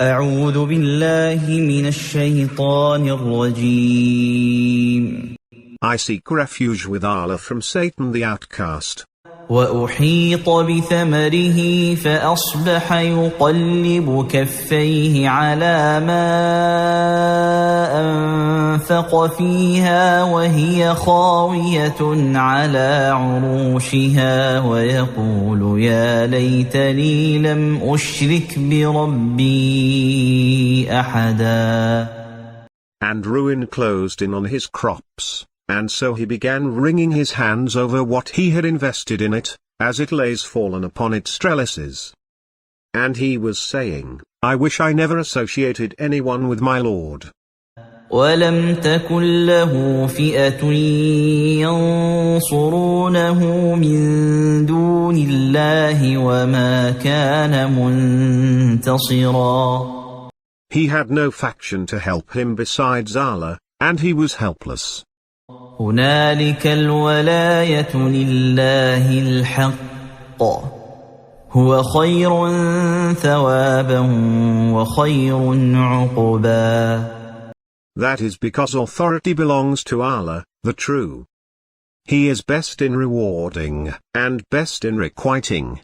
أعوذ بالله من الشيطان الرجيم. I seek refuge with Allah from Satan the outcast. وأحيط بثمره فأصبح يقلب كفيه على ما أنفق فيها وهي خاوية على عروشها ويقول يا ليتني لم أشرك بربي أحدا. And ruin closed in on his crops, and so he began wringing his hands over what he had invested in it, as it lays fallen upon its trellises. And he was saying, I wish I never associated anyone with my Lord. ولم تكن له فئة ينصرونه من دون الله وما كان منتصرا. He had no faction to help him besides Allah, and he was helpless. هنالك الولاية لله الحق هو خير ثوابا وخير عقبا. That is because authority belongs to Allah, the true. He is best in rewarding, and best in requiting.